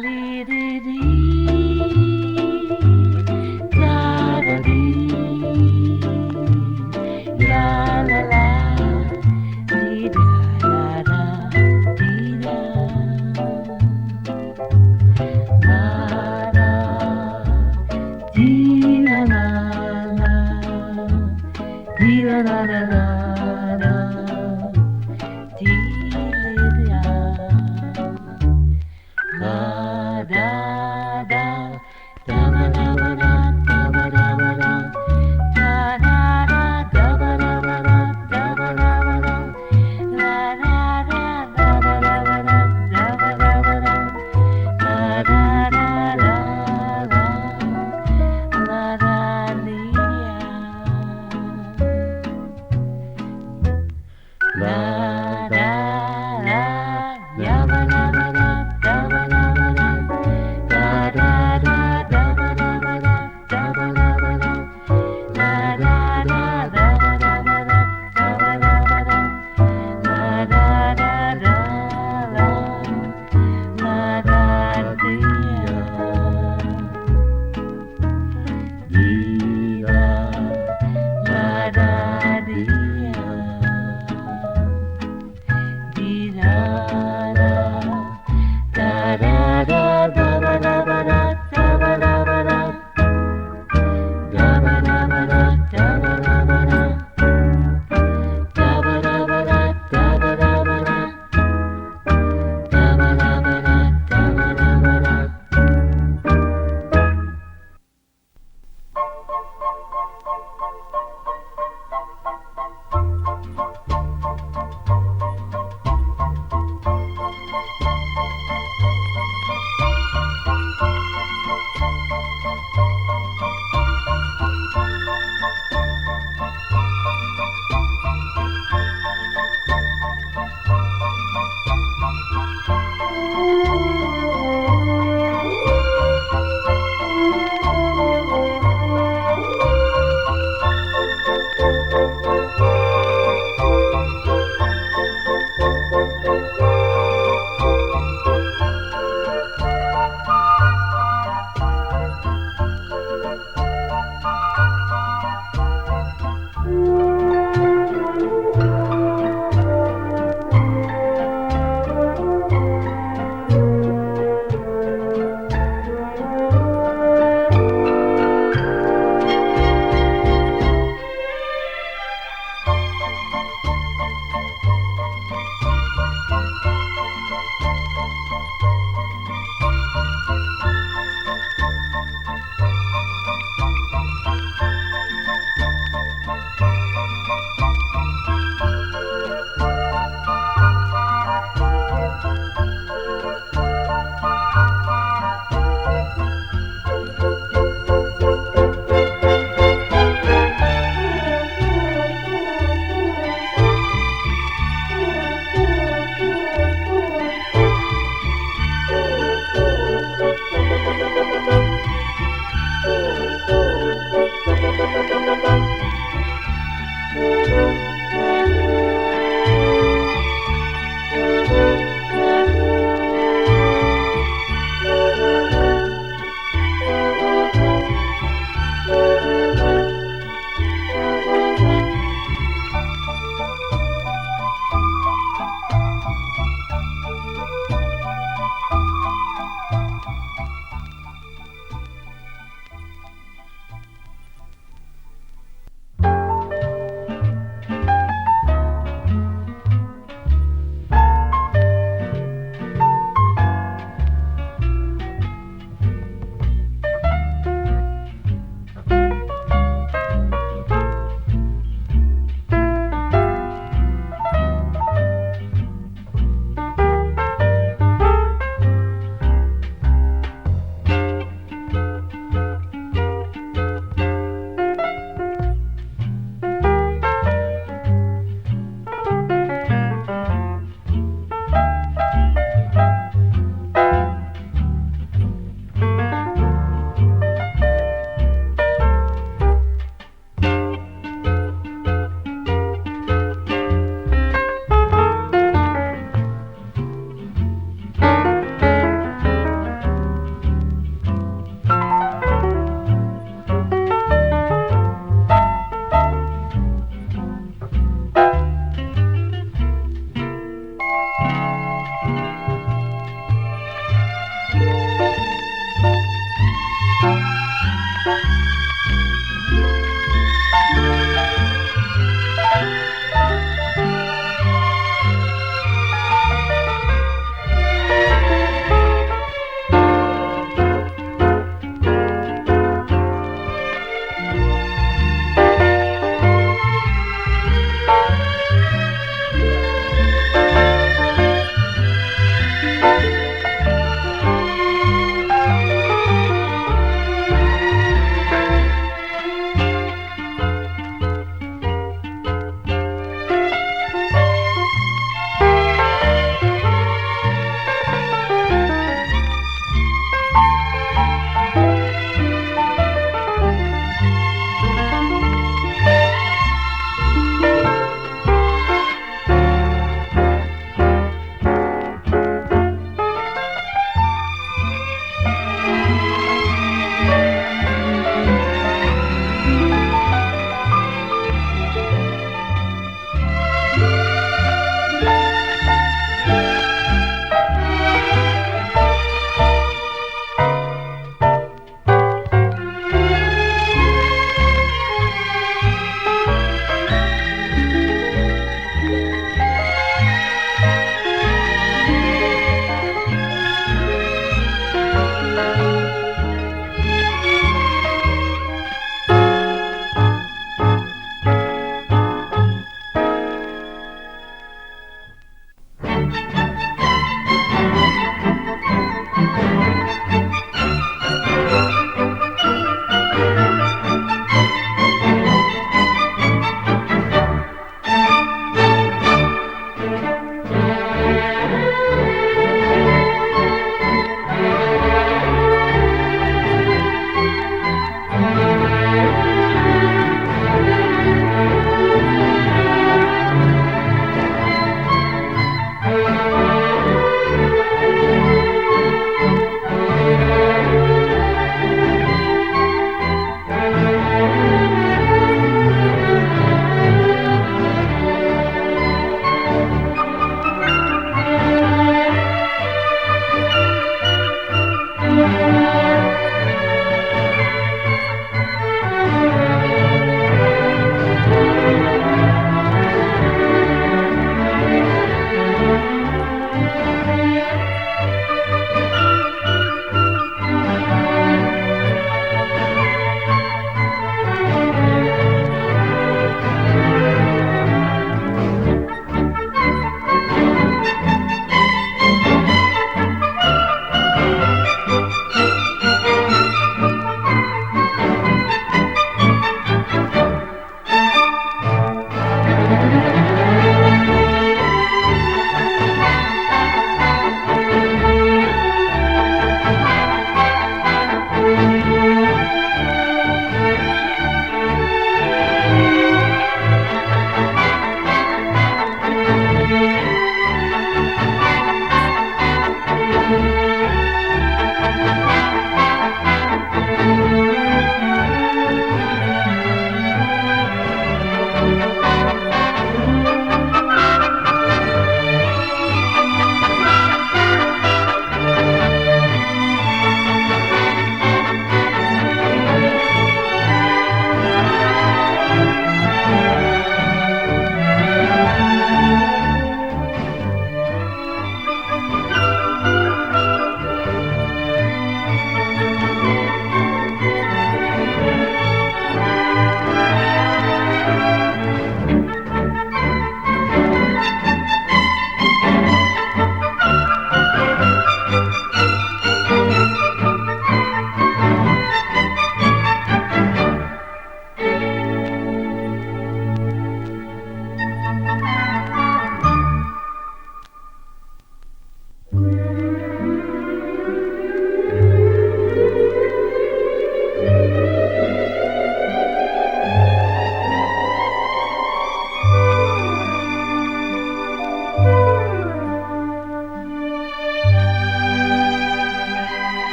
li di di, da da di, ya la la, di da da da, di da, la da, di la la la, di la la la la la, di li di ya. La da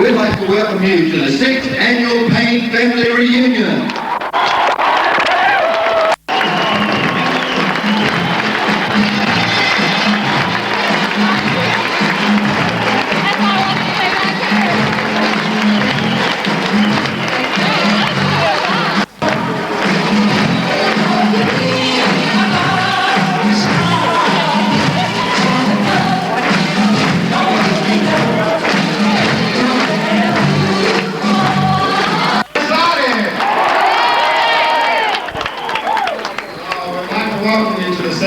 We'd like to welcome you to the 6th Annual Payne Family Reunion.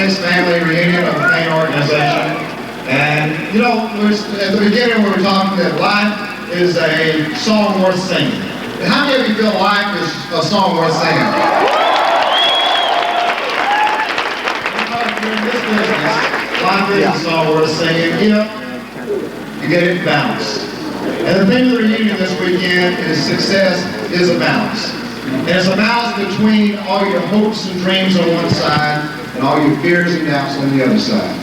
Family reunion of the Payne organization. And you know, at the beginning we were talking that life is a song worth singing. And how many of you feel life is a song worth singing? Because if you're in this business, life is a song worth singing. You get it balanced. And the theme of the reunion this weekend is success is a balance. And it's a balance between all your hopes and dreams on one side and all your fears and doubts on the other side.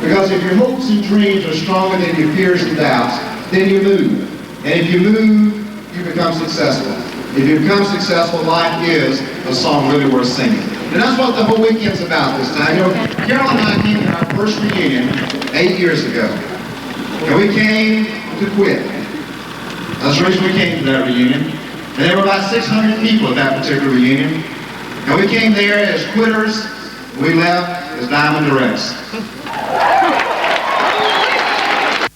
Because if your hopes and dreams are stronger than your fears and doubts, then you move. And if you move, you become successful. If you become successful, life is a song really worth singing. And that's what the whole weekend's about this time. Carol and I came to our first reunion 8 years ago. And we came to quit. That's the reason we came to that reunion. And there were about 600 people at that particular reunion. And we came there as quitters. We left as Diamond Directs.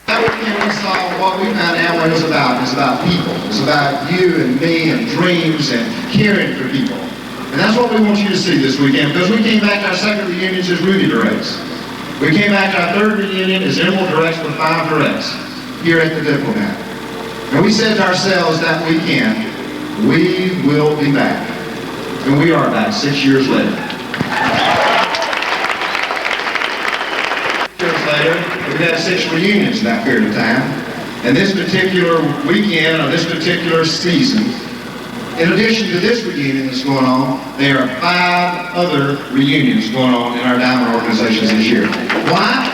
That weekend we saw what we found Amway was about. It's about people. It's about you and me and dreams and caring for people. And that's what we want you to see this weekend, because we came back to our second reunion as Rudy Directs. We came back to our third reunion as Emerald Directs with 5 Directs here at the Diplomat. And we said to ourselves that weekend, we will be back. And we are back 6 years later. We've had 6 reunions in that period of time. And this particular weekend, or this particular season, In addition to this reunion that's going on, there are 5 other reunions going on in our Diamond organizations this year. Why?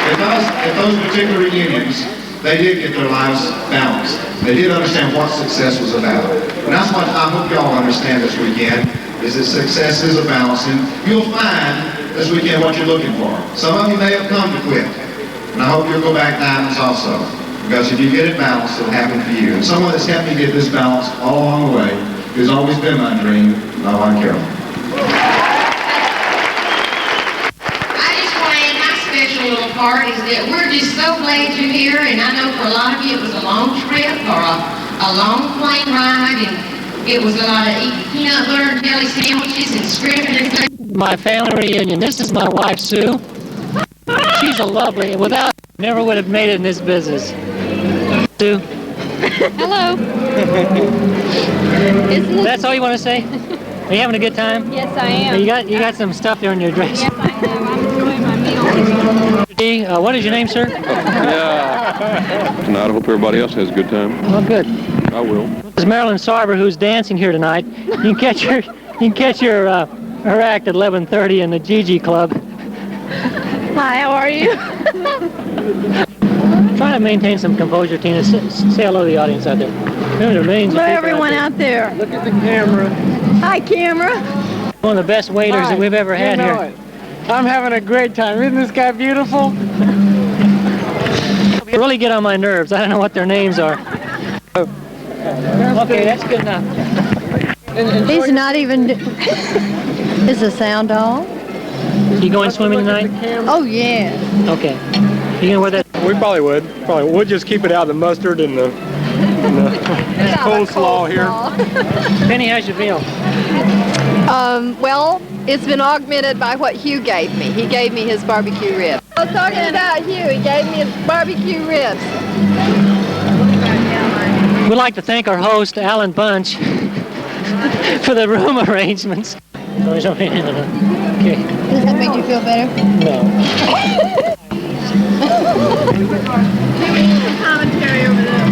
Because at those particular reunions, they did get their lives balanced. They did understand what success was about. And that's what I hope y'all understand this weekend, is that success is a balance. And you'll find this weekend what you're looking for. Some of you may have come to quit. And I hope you'll go back diamonds also. Because if you get it balanced, it'll happen for you. And someone that's helped me get this balance all along the way has always been my dream, my wife Carol. I just want to add my special little part is that we're just so glad you're here, and I know for a lot of you it was a long trip or a long plane ride, and it was a lot of eating peanut butter and jelly sandwiches and scrimping and stuff. My family reunion. This is my wife, Sue. She's a lovely, without, never would have made it in this business. Sue. Hello. That's all you want to say? Are you having a good time? Yes, I am. You got some stuff there in your dress. Yes, I am. I'm enjoying my meal. What is your name, sir? Tonight, I hope everybody else has a good time. Oh, good. I will. This is Marilyn Sarber, who's dancing here tonight. You can catch her her act at 11:30 in the Gigi Club. Hi, how are you? Try to maintain some composure, Tina. Say hello to the audience out there. Remember, there are millions of Hello, people everyone out there. Look at the camera. Hi, camera. One of the best waiters that we've ever had here. I'm having a great time. Isn't this guy beautiful? They really get on my nerves. I don't know what their names are. Okay, that's good enough. He's not even... Is the sound on? You going swimming tonight? Oh, yeah. Okay. You gonna wear that? We probably would. We'll just keep it out of the mustard and the coleslaw here. Penny, how's your veal? Well, it's been augmented by what Hugh gave me. He gave me his barbecue ribs. I was talking about Hugh. He gave me his barbecue ribs. We'd like to thank our host, Alan Bunch, for the room arrangements. Okay. Does that make you feel better? No. Commentary over there.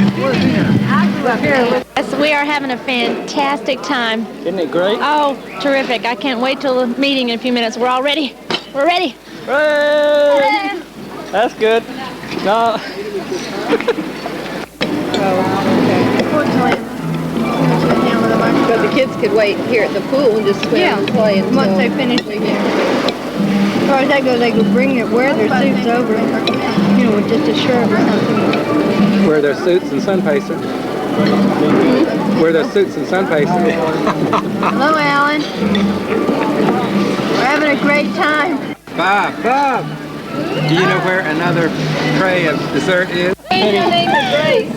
Yes, we are having a fantastic time. Isn't it great? Oh, terrific. I can't wait till the meeting in a few minutes. We're all ready. We're ready. Hey! That's good. No. But the kids could wait here at the pool and just swim and play until... Once they finish the game. As far as that goes, they could bring it, wear their suits over, you know, with just a shirt or something. Wear their suits and sun pacer. Wear their suits and sun pacer. Hello, Alan. We're having a great time. Bob, do you know where another tray of dessert is?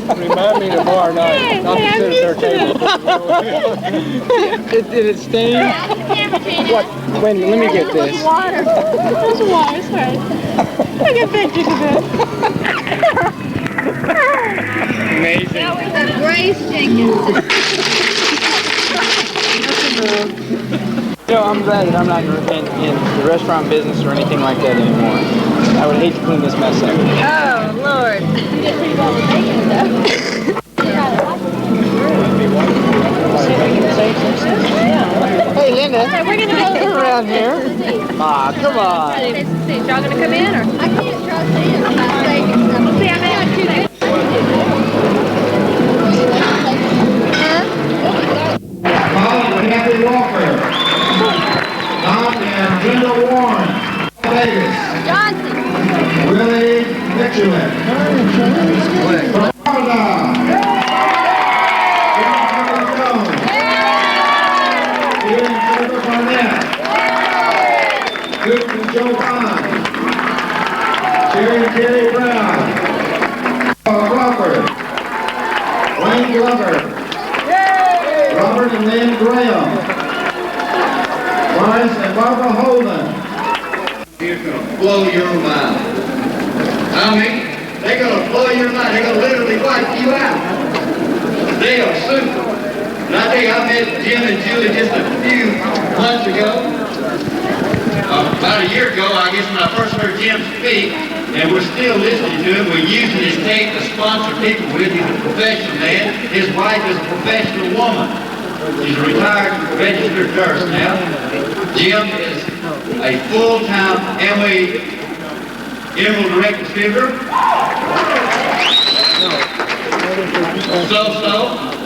Remind me tomorrow night. Not to sit at their table. Did it stain? What? Wait, let me get this. Water. There's water, sorry. I got pictures of it. Amazing. Now we have Grace Jenkins. You know, I'm glad that I'm not in the restaurant business or anything like that anymore. I would hate to clean this mess up. Oh, Lord. Hey, Linda. Hey, we're going to You're around here. Ah, come on. Y'all going to come in, or? I can't trust him. I'm not saving something. See, I may not too good. Following Kathy Walker, Don and Brenda Warren, Davis, Johnson. Willie Mitchell, Florida, Jones, Ian Trevor Barnett, Luke and Joe Bond, Jerry and Terry Brown, Crawford, Wayne Glover, Robert and Lynn Graham, Morris and Barbara Holden. It's going to blow your mind. I mean, they're going to blow your mind. They're going to literally wipe you out. They are super. And I tell you, I met Jim and Julie just a few months ago. About a year ago, I guess, when I first heard Jim speak, and we're still listening to him. We're using his tape to sponsor people with. He's a professional man. His wife is a professional woman. She's a retired registered nurse now. Jim is a full-time Amway Emerald Direct Distributor.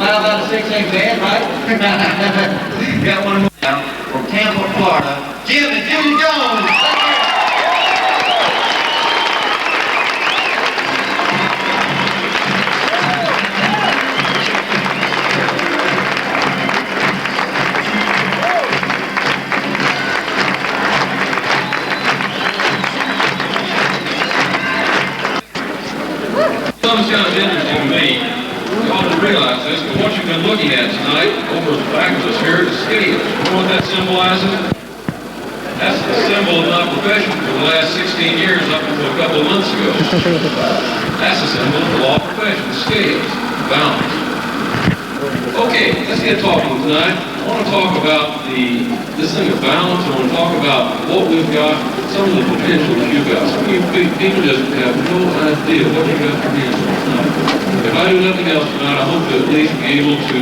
How about a 6-8 band, right? Got one more now from Tampa, Florida. Jim and Judy Jones. Something's kind of interesting to me. You ought to realize this, but what you've been looking at tonight over the back of us here is scales. You know what that symbolizes? That's the symbol of my profession for the last 16 years up until a couple of months ago. That's the symbol of the law profession, scales, balance. Okay, let's get talking tonight. I want to talk about this thing of balance. I want to talk about what we've got, some of the potential that you've got. Some of you people just have no idea what you've got your hands on tonight. If I do nothing else tonight, I hope to at least be able to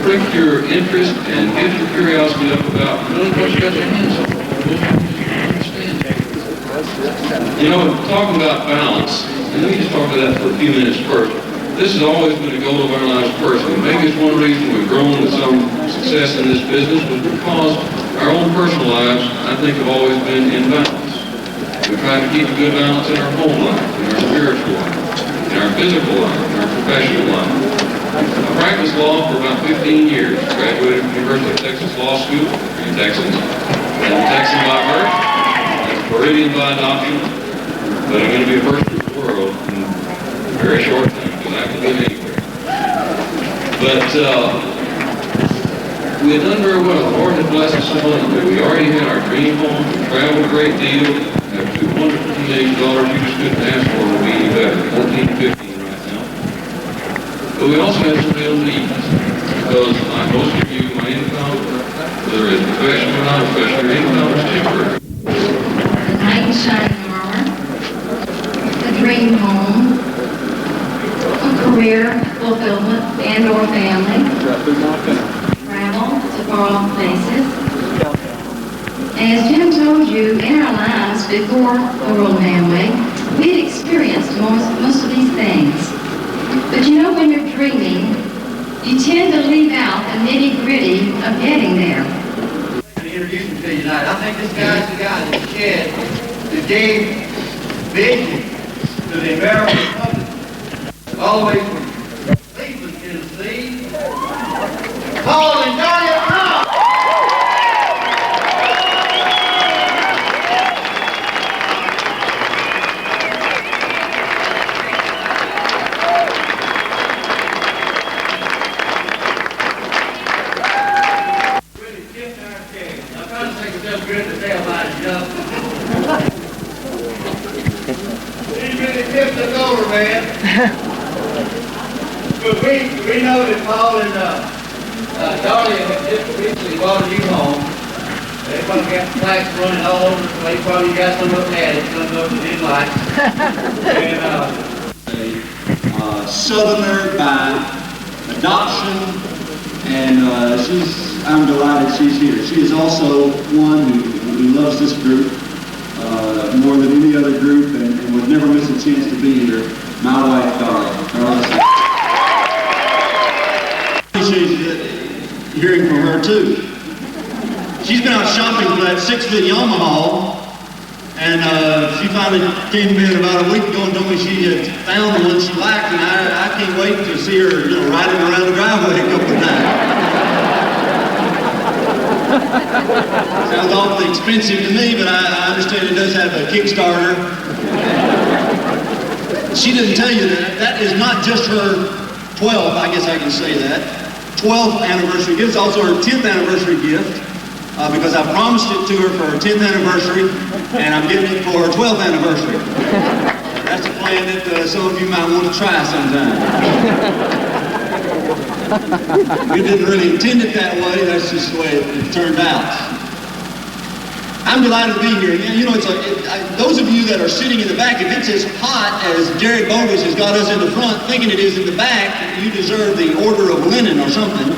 prick your interest and get your curiosity up about really what you got your hands on. You know, talking about balance, and let me just talk about that for a few minutes first. This has always been a goal of our lives personally. Maybe it's one reason we've grown with some success in this business was because our own personal lives, I think, have always been in balance. We try to keep a good balance in our home life, in our spiritual life, in our physical life, in our professional life. I practiced law for about 15 years. Graduated from the University of Texas Law School in Texas. I'm a Texan by birth. I'm a Floridian by adoption. But I'm going to be a person of the world in a very short time. I can live anywhere. But we had done very well. The Lord had blessed us so much that we already had our dream home, we traveled a great deal, have two wonderful teenage daughters. You just couldn't ask for them to be any better, 14 and 15 right now. But we also had some real needs, because like most of you, my income, whether it's professional or non-professional, your income is temporary. The knight in shining armor, the dream home, career fulfillment and or family, travel to far-off places. As Jim told you, in our lives before the World Amway, we had experienced most of these things. But you know, when you're dreaming, you tend to leave out the nitty-gritty of getting there. To introduce him to you tonight. I think this guy's the guy that gave vision to the American public. All the way from Cleveland, Tennessee, Paul and Dahlia Brown. Really tipped our scale. I'm trying to take myself good to tell mine, you know. He really tipped us over, man. But we know that Paul and Dahlia have just recently bought a new home. They probably got the plaques running all over the place. Probably got some of them had it, some of them didn't like it. And Southerner by adoption, and I'm delighted she's here. She is also one who loves this group more than any other group, and would never miss a chance to be here. My wife, Darla. Hearing from her too. She's been out shopping for that 6-foot Yamaha, and she finally came to me about a week ago and told me she had found the one she liked, and I can't wait to see her, riding around the driveway a couple of times. Sounds awfully expensive to me, but I understand it does have a Kickstarter. She didn't tell you that is not just her 12th, I guess I can say that. 12th anniversary gift. It's also her 10th anniversary gift because I promised it to her for her 10th anniversary, and I'm giving it for her 12th anniversary. That's a plan that some of you might want to try sometime. We didn't really intend it that way. That's just the way it turned out. I'm delighted to be here. You know, those of you that are sitting in the back, if it's as hot as Jared Bogus has got us in the front thinking it is in the back, you deserve the Order of Lenin or something.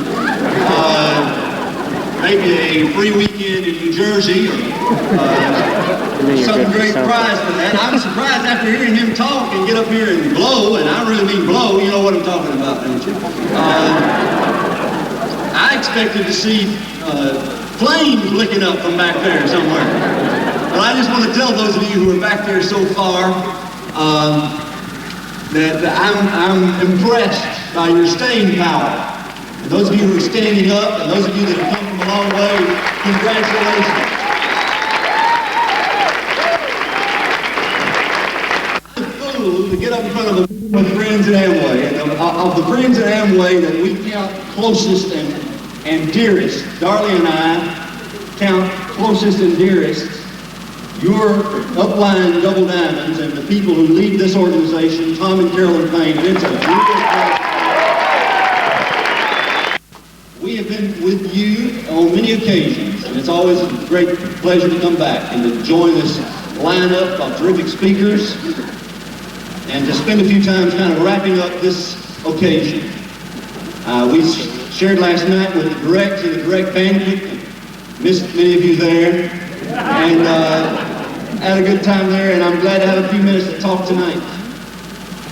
Maybe a free weekend in New Jersey or some great prize for that. I'm surprised after hearing him talk and get up here and blow, and I really mean blow, you know what I'm talking about, don't you? I expected to see flames licking up from back there somewhere. But I just want to tell those of you who are back there so far that I'm impressed by your staying power. And those of you who are standing up, and those of you that have come from a long way, congratulations. I'm a fool to get up in front of my friends at Amway. And of the friends at Amway that we count closest and dearest, Darlie and I count closest and dearest, your upline Double Diamonds and the people who lead this organization, Tom and Carolyn Payne. And it's a real pleasure. We have been with you on many occasions, and it's always a great pleasure to come back and to join this lineup of terrific speakers and to spend a few times kind of wrapping up this occasion. We shared last night with the Direct and the Direct banquet, missed many of you there, and had a good time there, and I'm glad to have a few minutes to talk tonight.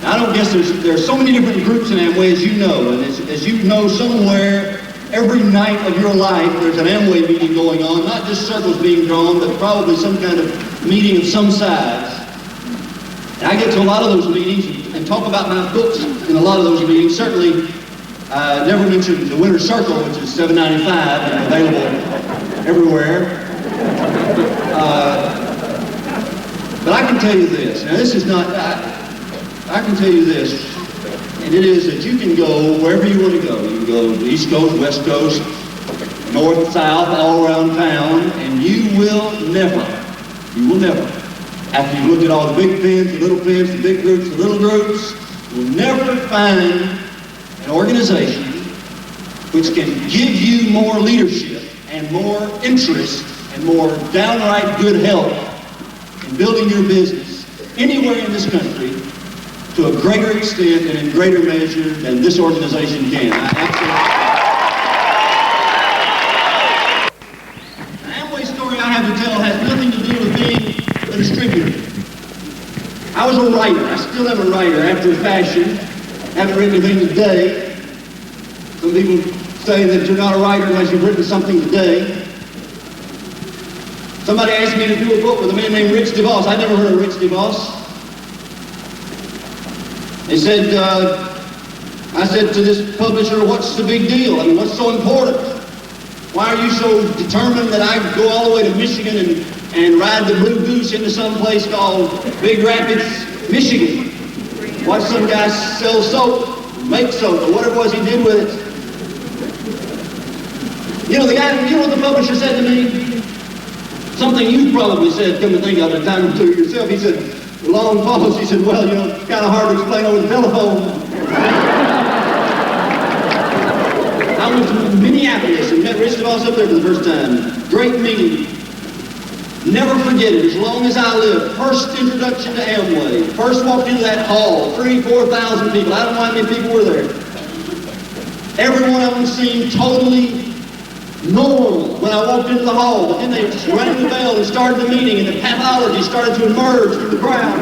I don't guess there's so many different groups in Amway, as you know, and as you know, somewhere every night of your life there's an Amway meeting going on, not just circles being drawn, but probably some kind of meeting of some size. And I get to a lot of those meetings and talk about my books in a lot of those meetings. Certainly, I never mentioned the Winter Circle, which is $7.95 and available everywhere. But I can tell you this. Now, this is not... I can tell you this, and it is that you can go wherever you want to go. You can go East Coast, West Coast, North, South, all around town, and you will never, after you've looked at all the big pins, the little pins, the big groups, the little groups, you'll never find an organization which can give you more leadership and more interest and more downright good help in building your business anywhere in this country to a greater extent and in greater measure than this organization can. The Amway story I have to tell has nothing to do with being a distributor. I was a writer. I still am a writer after a fashion. Haven't written anything today. Some people say that you're not a writer unless you've written something today. Somebody asked me to do a book with a man named Rich DeVos. I'd never heard of Rich DeVos. They said, I said to this publisher, what's the big deal? I mean, what's so important? Why are you so determined that I go all the way to Michigan and ride the Blue Goose into some place called Big Rapids, Michigan? Watch some guy sell soap, make soap, or whatever it was he did with it. You know, what the publisher said to me? Something you probably said, come to think of it, a time or two yourself. He said, long pause, he said, well, you know, it's kind of hard to explain over the telephone. I went to Minneapolis and met Rich DeVos up there for the first time. Great meeting. Never forget it, as long as I live. First introduction to Amway. First walked into that hall, 3,000, 4,000 people. I don't know how many people were there. Every one of them seemed totally normal when I walked into the hall, but then they rang the bell and started the meeting, and the pathology started to emerge through the crowd.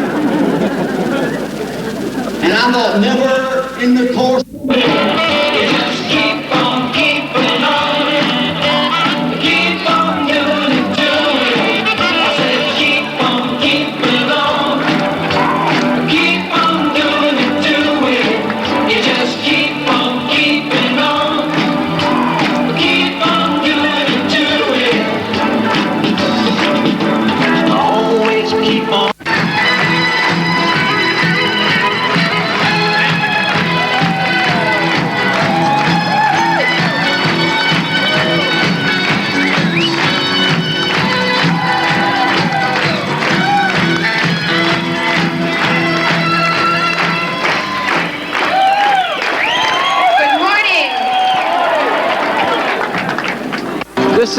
And I thought, never in the course. Just keep on keeping on, keep on doing it, I said, keep on keeping on, keep on doing it, you just keep on keeping on. Keep on.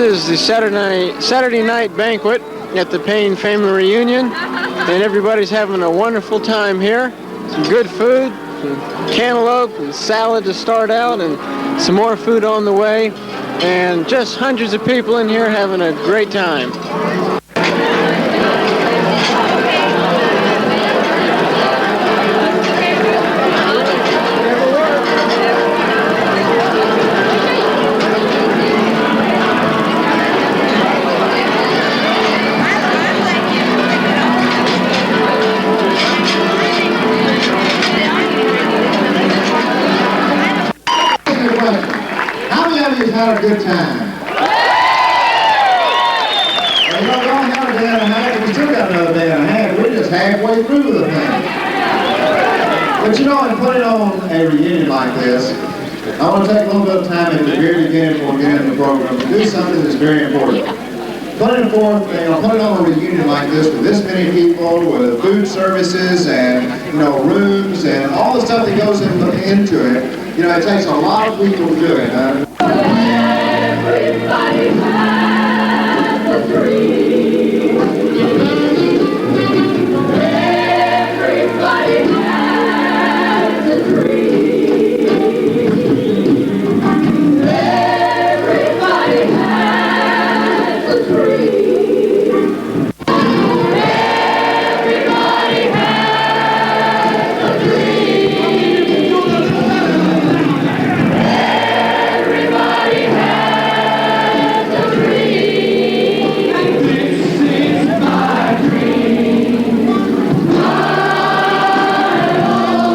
is the Saturday night banquet at the Payne Family Reunion, and everybody's having a wonderful time here. Some good food, some cantaloupe and salad to start out, and some more food on the way, and just hundreds of people in here having a great time. Had a good time. Well, you know, we only had a day and a half, we still got another day and a half. We're just halfway through the thing. But you know, in putting on a reunion like this, I want to take a little bit of time at the very beginning before we get into the program to do something that's very important. Putting on a reunion like this with this many people, with food services and, you know, rooms and all the stuff that goes into it, you know, it takes a lot of people to do it. Everybody has a dream. Everybody has a dream. Everybody has a dream. Everybody has a dream. Everybody has a dream. This is my dream. My own,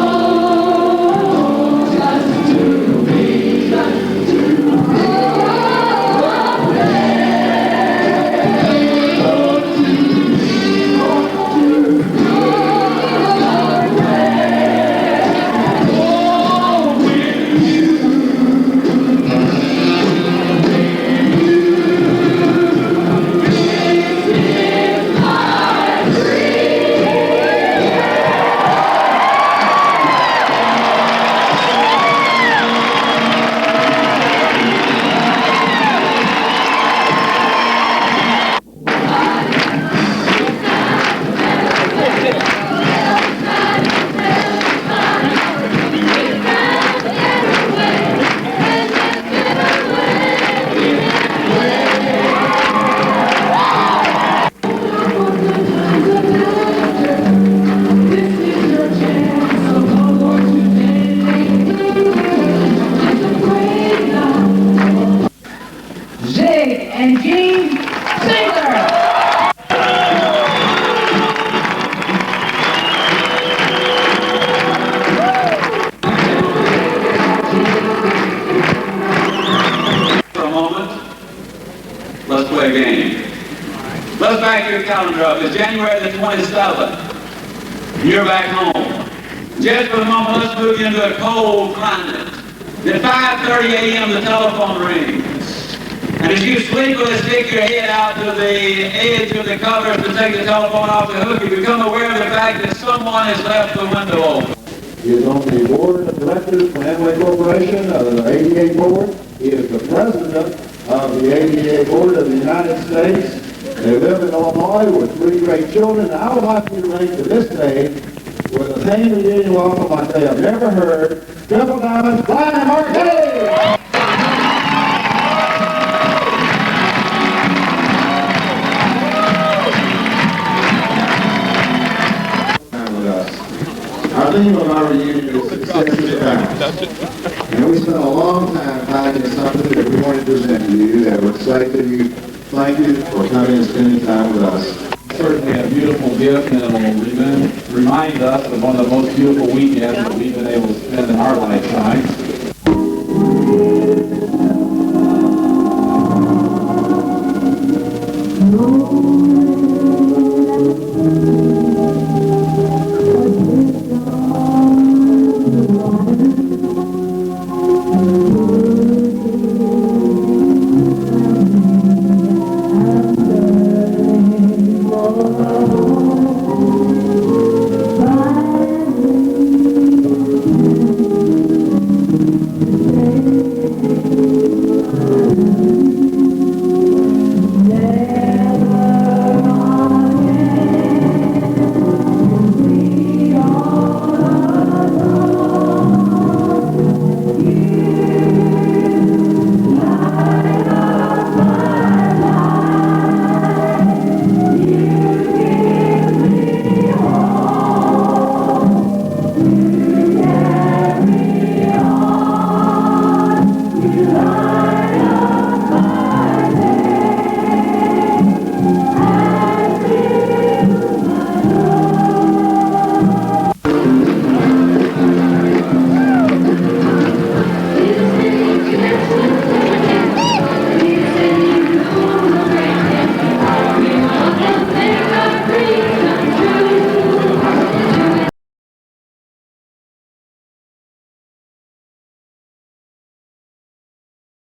just to be, Let's play a game. Let's back your calendar up. It's January the 27th. You're back home. Just for the moment, let's move into a cold climate. At 5:30 a.m., the telephone rings. And as you sleepily stick your head out to the edge of the covers to take the telephone off the hook, you become aware of the fact that someone has left the window open. He is on the board of directors for Amway Corporation, the ADA board. He is the president of the ADA Board of the United States. They live in Illinois with 3 great children. I would like you to relate to this day with a Payne reunion welcome like they have never heard. Triple Diamonds, Brian and Mark Hayes! Our theme of our reunion is success is balance. And we spent a long time finding something that we wanted to present to you that would say to you, thank you for coming and spending time with us. Certainly a beautiful gift, and it will remind us of one of the most beautiful weekends that we've been able to spend in our lifetime.